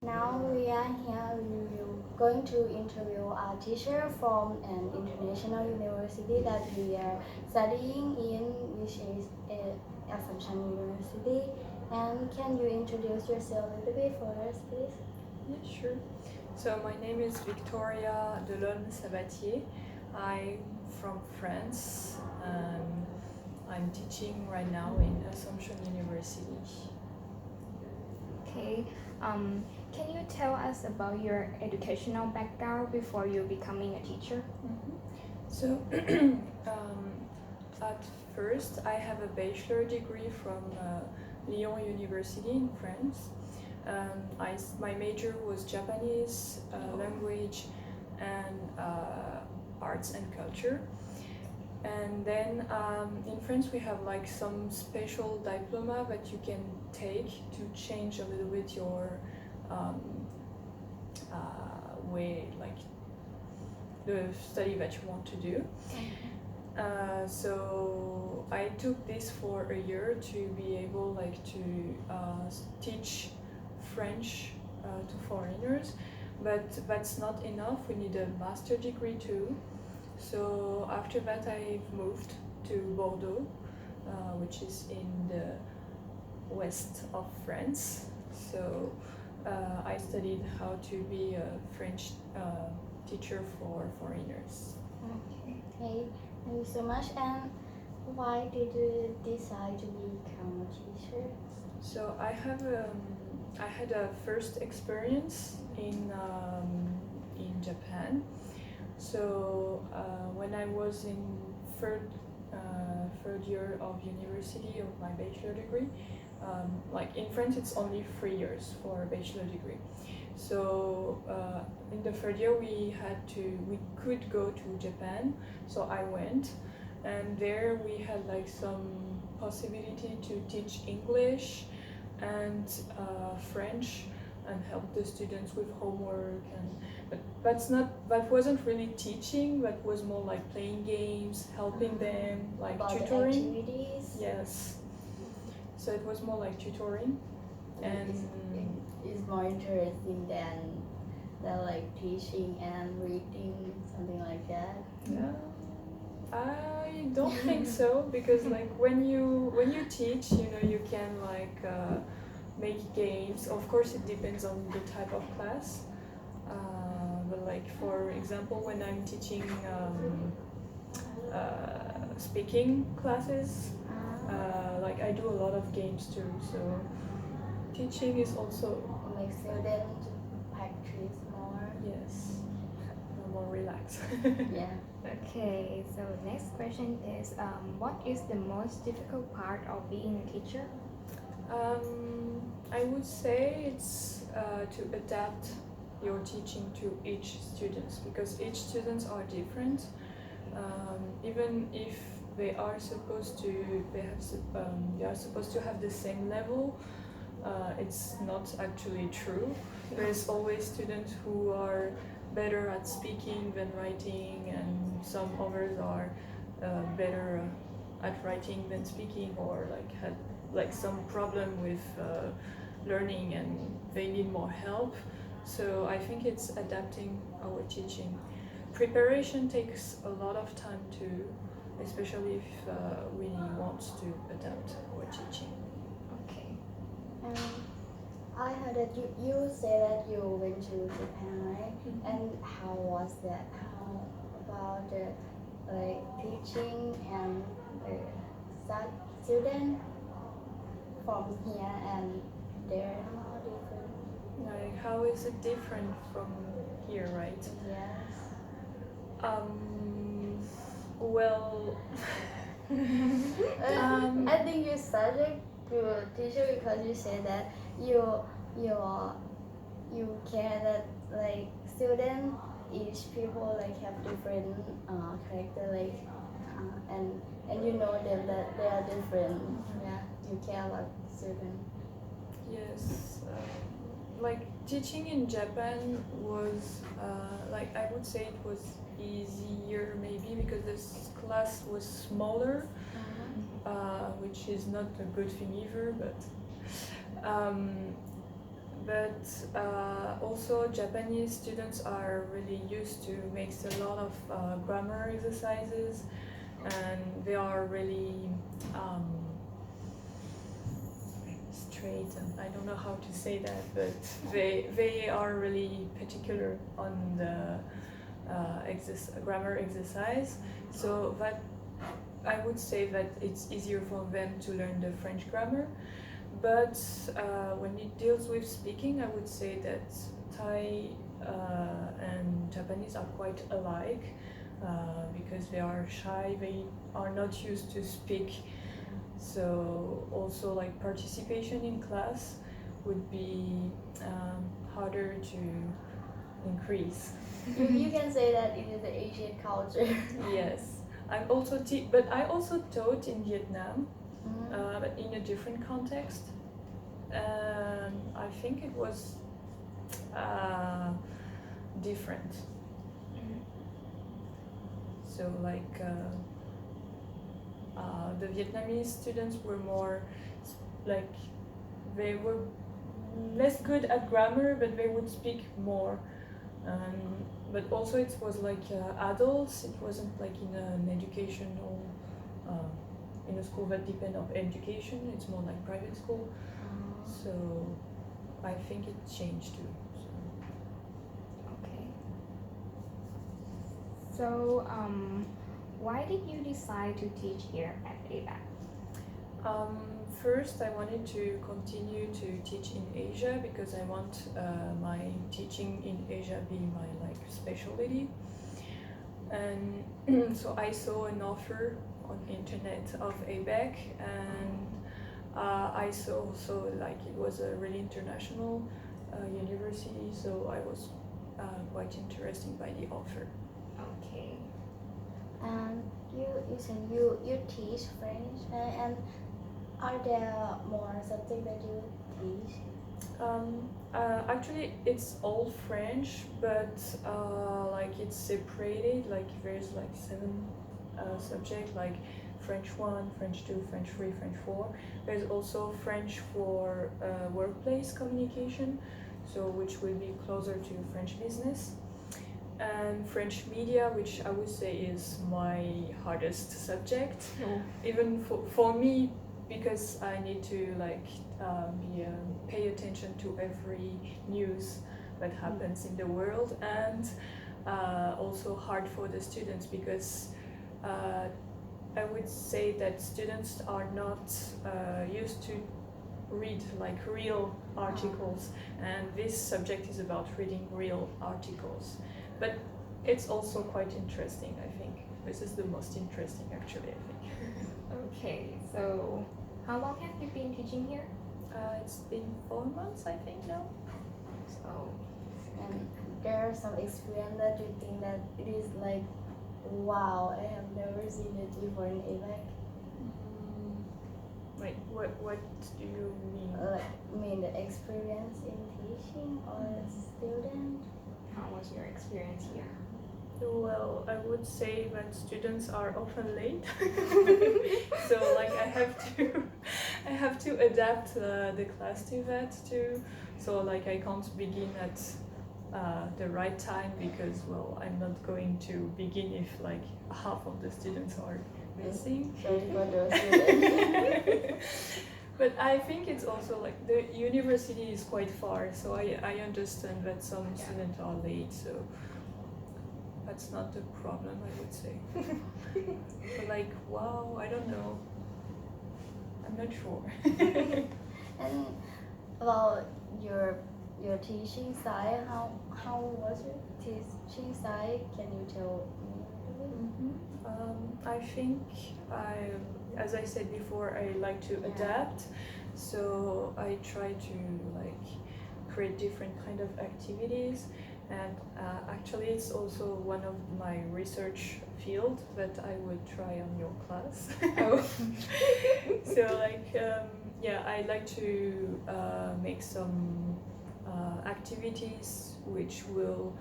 Now we are here. We will going to interview a teacher from an international university that we are studying in, which is Assumption University. And can you introduce yourself a little bit for us, please? Yeah, sure. So my name is Victoria Delon Sabatier. I'm from France. I'm teaching right now in Assumption University. Okay. Can you tell us about your educational background before you becoming a teacher? So at first I have a bachelor degree from Lyon University in France. My major was Japanese language and arts and culture. And then in France we have like some special diploma that you can take to change a little bit your way, like the study that you want to do. So I took this for a year to be able like to teach French to foreigners, but that's not enough. We need a master degree too. So after that I've moved to Bordeaux, which is in the west of France. So I studied how to be a French teacher for foreigners. Okay. Thank you so much. And why did you decide to become a teacher? So I had a first experience in Japan. So when I was in third year of university of my bachelor degree, like in France it's only 3 years for a bachelor degree. So in the third year we could go to Japan. So I went, and there we had like some possibility to teach English and French and help the students with homework. But that wasn't really teaching. That was more like playing games, helping them, like About tutoring. the activities? Yes. So it was more like tutoring, and It's more interesting than like teaching and reading, something like that. yeah, I don't think so, because like when you teach, you can like make games. Of course, it depends on the type of class. But like for example, when I'm teaching speaking classes, like I do a lot of games too. So teaching is also Make students practice more. yes, more relaxed. Yeah. Okay, so next question is what is the most difficult part of being a teacher? I would say it's to adapt your teaching to each student, because each students are different. Even if they are supposed to have the same level, it's not actually true. There's always students who are better at speaking than writing, and some others are better at writing than speaking, or like had like some problem with learning and they need more help. So I think it's adapting our teaching. Preparation takes a lot of time too, especially if we want to adapt our teaching. Okay. I heard that you say that you went to Japan, right? And how was that? How about the like teaching and student from here and there? How different? Like, how is it different from here, right? Yes. Well, I think you such a good teacher because you say that you care that like student, each people like have different character, like and you know them that they are different. Yeah, you care about student. yes, like teaching in Japan was like I would say it was easier maybe because this class was smaller, which is not a good thing either. but also Japanese students are really used to make a lot of grammar exercises, and they are really straight, and I don't know how to say that, but they are really particular on the grammar exercise, so that I would say that it's easier for them to learn the French grammar. But when it deals with speaking, I would say that Thai and Japanese are quite alike, because they are shy, they are not used to speak. So also like participation in class would be harder to increase. You can say that it is the Asian culture. Yes, but I also taught in Vietnam, but in a different context. I think it was different. So like the Vietnamese students were more like they were less good at grammar, but they would speak more. But also it was like adults. It wasn't like in an educational in a school that depend on education. It's more like private school. So I think it changed too. Okay. So why did you decide to teach here at ABAC? First, I wanted to continue to teach in Asia because I want my teaching in Asia be my like specialty. And so I saw an offer on internet of ABAC, and I saw also like it was a really international university, so I was quite interested by the offer. Okay. And you said you teach French, and are there more subjects that you teach? Actually, it's all French, but like it's separated. Like there's like 7 subjects, like French 1, French 2, French 3, French 4. There's also French for workplace communication, so which will be closer to French business, and French media, which I would say is my hardest subject, even for me, because I need to like pay attention to every news that happens in the world, and also hard for the students because I would say that students are not used to read like real articles, and this subject is about reading real articles, but it's also quite interesting. I think this is the most interesting actually, I think. Okay, so how long have you been teaching here? It's been 4 months, I think now. So, And there are some experience that you think that it is like, wow, I have never seen it before in ABAC. Wait, what do you mean? The experience in teaching or student. how was your experience here? Well, I would say that students are often late, so like I have to adapt the class to that too. So like I can't begin at the right time because well I'm not going to begin if like half of the students are missing. Sorry for those students. But I think it's also like the university is quite far, so I understand that some students are late, so that's not the problem, I would say. But like, wow, I don't know. I'm not sure. And about your teaching style, how was your teaching style? Can you tell me a little bit? I think as I said before, I like to adapt, so I try to like create different kind of activities, and actually it's also one of my research field that I would try on your class. Oh. So like I like to make some activities which will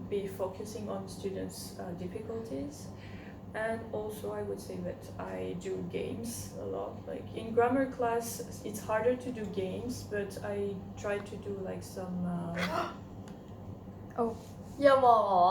be focusing on students' difficulties. And also I would say that I do games a lot. Like in grammar class it's harder to do games, but I try to do like some อย่าบอกเหรอ